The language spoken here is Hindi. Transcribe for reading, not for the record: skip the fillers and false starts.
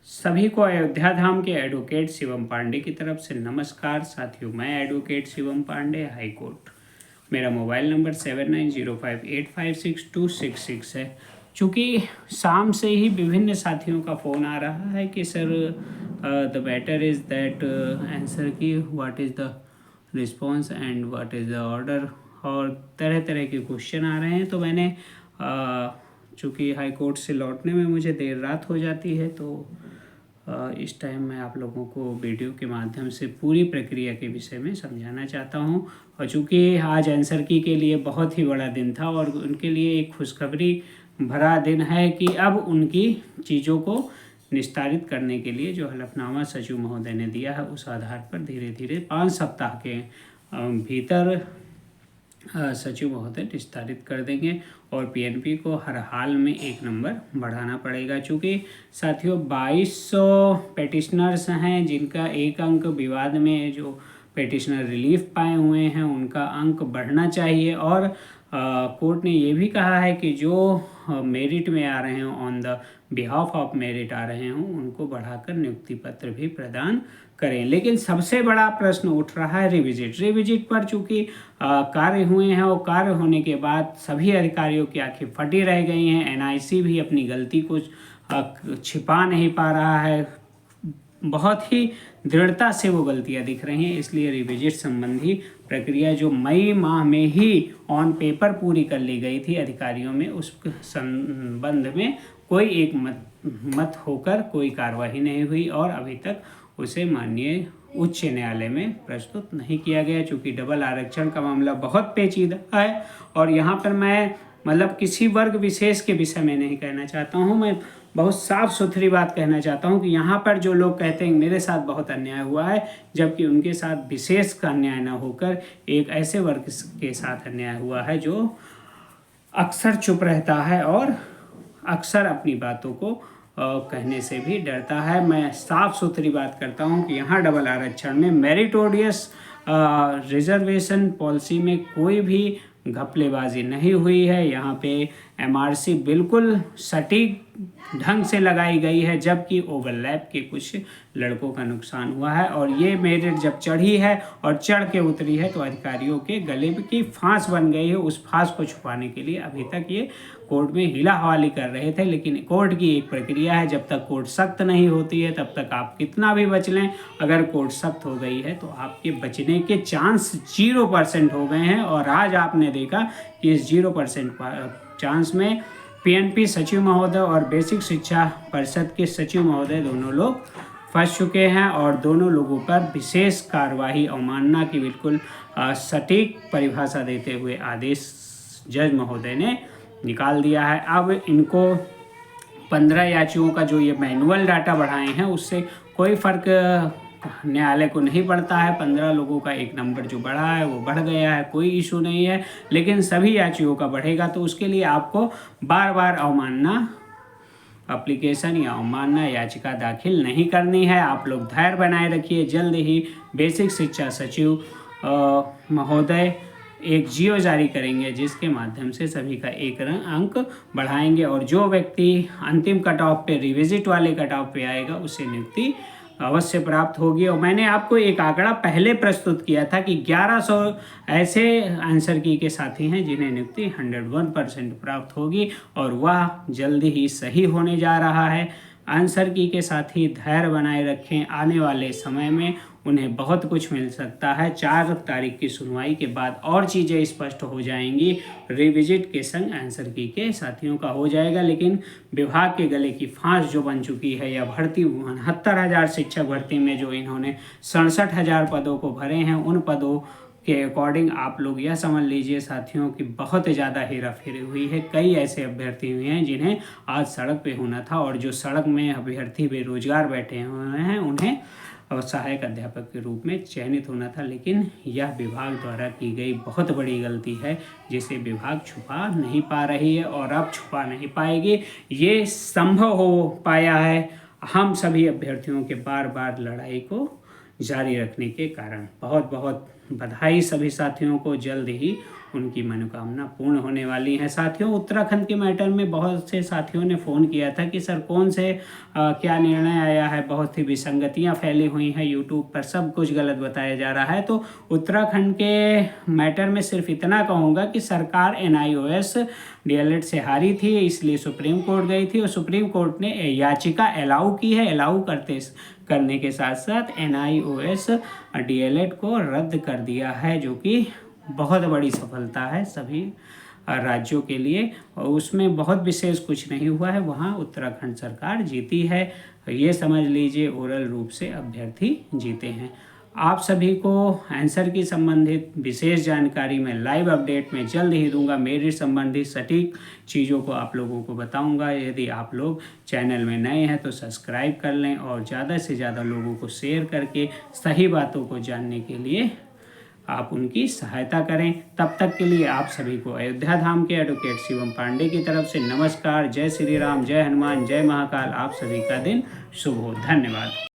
सभी को अयोध्या धाम के एडवोकेट शिवम पांडे की तरफ से नमस्कार। साथियों, मैं advocate Shivam Pandey, high court. मेरा मोबाइल नंबर 7905856266 है। चूँकि शाम से ही विभिन्न साथियों का फ़ोन आ रहा है कि sir the matter is that answer की what is the response and what is the order, और तरह तरह के क्वेश्चन आ रहे हैं। तो मैंने चूँकि हाई कोर्ट से लौटने में मुझे देर रात हो जाती है, तो इस टाइम मैं आप लोगों को वीडियो के माध्यम से पूरी प्रक्रिया के विषय में समझाना चाहता हूं। और चूँकि आज आंसर की के लिए बहुत ही बड़ा दिन था और उनके लिए एक खुशखबरी भरा दिन है कि अब उनकी चीज़ों को निस्तारित करने के लिए जो हलफनामा सचिव महोदय ने दिया है, उस आधार पर धीरे धीरे 5 सप्ताह के भीतर सचिव महोदय निस्तारित कर देंगे और पीएनपी को हर हाल में 1 नंबर बढ़ाना पड़ेगा। चूँकि साथियों 2200 पेटिशनर्स हैं जिनका एक अंक विवाद में जो पेटिशनर रिलीफ पाए हुए हैं उनका अंक बढ़ना चाहिए। और कोर्ट ने ये भी कहा है कि जो मेरिट में आ रहे हों, on the behalf of merit आ रहे हों, उनको बढ़ाकर नियुक्ति पत्र भी प्रदान करें। लेकिन सबसे बड़ा प्रश्न उठ रहा है रिविजिट पर। चूँकि कार्य हुए हैं और कार्य होने के बाद सभी अधिकारियों की आंखें फटी रह गई हैं। एनआईसी भी अपनी गलती को छिपा नहीं पा रहा है, बहुत ही दृढ़ता से वो गलतियां दिख रही हैं। इसलिए रिविजिट संबंधी प्रक्रिया जो मई माह में ही ऑन पेपर पूरी कर ली गई थी अधिकारियों में, उस संबंध में कोई एक मत होकर कोई कार्रवाई नहीं हुई और अभी तक उसे माननीय उच्च न्यायालय में प्रस्तुत नहीं किया गया। चूँकि डबल आरक्षण का मामला बहुत पेचीदा है और यहाँ पर मैं किसी वर्ग विशेष के विषय में नहीं कहना चाहता हूँ, मैं बहुत साफ सुथरी बात कहना चाहता हूँ कि यहाँ पर जो लोग कहते हैं मेरे साथ बहुत अन्याय हुआ है, जबकि उनके साथ विशेष का अन्याय न होकर एक ऐसे वर्ग के साथ अन्याय हुआ है जो अक्सर चुप रहता है और अक्सर अपनी बातों को कहने से भी डरता है। मैं साफ सुथरी बात करता हूँ कि यहाँ डबल आरक्षण में मेरिटोरियस रिजर्वेशन पॉलिसी में कोई भी घपलेबाजी नहीं हुई है। यहाँ पे एमआरसी बिल्कुल सटीक ढंग से लगाई गई है, जबकि ओवरलैप के कुछ लड़कों का नुकसान हुआ है। और ये मेरिट जब चढ़ी है और चढ़ के उतरी है तो अधिकारियों के गले की फांस बन गई है। उस फांस को छुपाने के लिए अभी तक ये कोर्ट में हीला हवाली कर रहे थे, लेकिन कोर्ट की एक प्रक्रिया है, जब तक कोर्ट सख्त नहीं होती है तब तक आप कितना भी बच लें। अगर कोर्ट सख्त हो गई है तो आपके बचने के चांस 0% हो गए हैं। और आज आपने देखा कि इस 0% चांस में पीएनपी सचिव महोदय और बेसिक शिक्षा परिषद के सचिव महोदय दोनों लोग फंस चुके हैं और दोनों लोगों पर विशेष कार्यवाही अवमानना की बिल्कुल सटीक परिभाषा देते हुए आदेश जज महोदय ने निकाल दिया है। अब इनको 15 याचियों का जो ये मैनुअल डाटा बढ़ाए हैं उससे कोई फर्क न्यायालय को नहीं पड़ता है। 15 लोगों का 1 नंबर जो बढ़ा है वो बढ़ गया है, कोई इशू नहीं है। लेकिन सभी याचियों का बढ़ेगा तो उसके लिए आपको बार बार अवमानना एप्लीकेशन या अवमानना याचिका दाखिल नहीं करनी है। आप लोग धैर्य बनाए रखिए। जल्द ही बेसिक शिक्षा सचिव महोदय एक जियो जारी करेंगे जिसके माध्यम से सभी का 1 अंक बढ़ाएंगे और जो व्यक्ति अंतिम कट ऑफ पे रिविजिट वाले कट ऑफ पे आएगा उसे नियुक्ति अवश्य प्राप्त होगी। और मैंने आपको एक आंकड़ा पहले प्रस्तुत किया था कि 1100 ऐसे आंसर की के साथी हैं जिन्हें नियुक्ति 101% प्राप्त होगी और वह जल्दी ही सही होने जा रहा है। आंसर की के साथी धैर्य बनाए रखें, आने वाले समय में उन्हें बहुत कुछ मिल सकता है। 4 तारीख की सुनवाई के बाद और चीज़ें स्पष्ट हो जाएंगी। रिविजिट के संग आंसर की के साथियों का हो जाएगा, लेकिन विभाग के गले की फांस जो बन चुकी है या भर्ती 69,000 शिक्षक भर्ती में जो इन्होंने 67,000 पदों को भरे हैं, उन पदों के अकॉर्डिंग आप लोग यह समझ लीजिए साथियों कि बहुत ज़्यादा हेरा फेरी हुई है। कई ऐसे अभ्यर्थी हुए हैं जिन्हें आज सड़क पे होना था और जो सड़क में अभ्यर्थी बेरोजगार बैठे हुए हैं उन्हें सहायक अध्यापक के रूप में चयनित होना था। लेकिन यह विभाग द्वारा की गई बहुत बड़ी गलती है जिसे विभाग छुपा नहीं पा रही है और अब छुपा नहीं पाएगी। ये संभव हो पाया है हम सभी अभ्यर्थियों के बार बार लड़ाई को जारी रखने के कारण। बहुत बहुत बधाई सभी साथियों को। जल्द ही उनकी मनोकामना पूर्ण होने वाली है। साथियों, उत्तराखंड के मैटर में बहुत से साथियों ने फ़ोन किया था कि सर कौन से क्या निर्णय आया है, बहुत ही विसंगतियां फैली हुई हैं, यूट्यूब पर सब कुछ गलत बताया जा रहा है। तो उत्तराखंड के मैटर में सिर्फ इतना कहूँगा कि सरकार NIOS DLED से हारी थी, इसलिए सुप्रीम कोर्ट गई थी और सुप्रीम कोर्ट ने याचिका अलाउ की है। अलाउ करने के साथ साथ NIOS DLED को रद्द कर दिया है, जो कि बहुत बड़ी सफलता है सभी राज्यों के लिए। और उसमें बहुत विशेष कुछ नहीं हुआ है, वहाँ उत्तराखंड सरकार जीती है। ये समझ लीजिए ओरल रूप से अभ्यर्थी जीते हैं। आप सभी को आंसर की संबंधित विशेष जानकारी मैं लाइव अपडेट में जल्द ही दूंगा। मेरिट संबंधित सटीक चीज़ों को आप लोगों को बताऊंगा। यदि आप लोग चैनल में नए हैं तो सब्सक्राइब कर लें और ज़्यादा से ज़्यादा लोगों को शेयर करके सही बातों को जानने के लिए आप उनकी सहायता करें। तब तक के लिए आप सभी को अयोध्या धाम के एडवोकेट शिवम पांडे की तरफ से नमस्कार। जय श्री राम, जय हनुमान, जय महाकाल। आप सभी का दिन शुभ हो। धन्यवाद।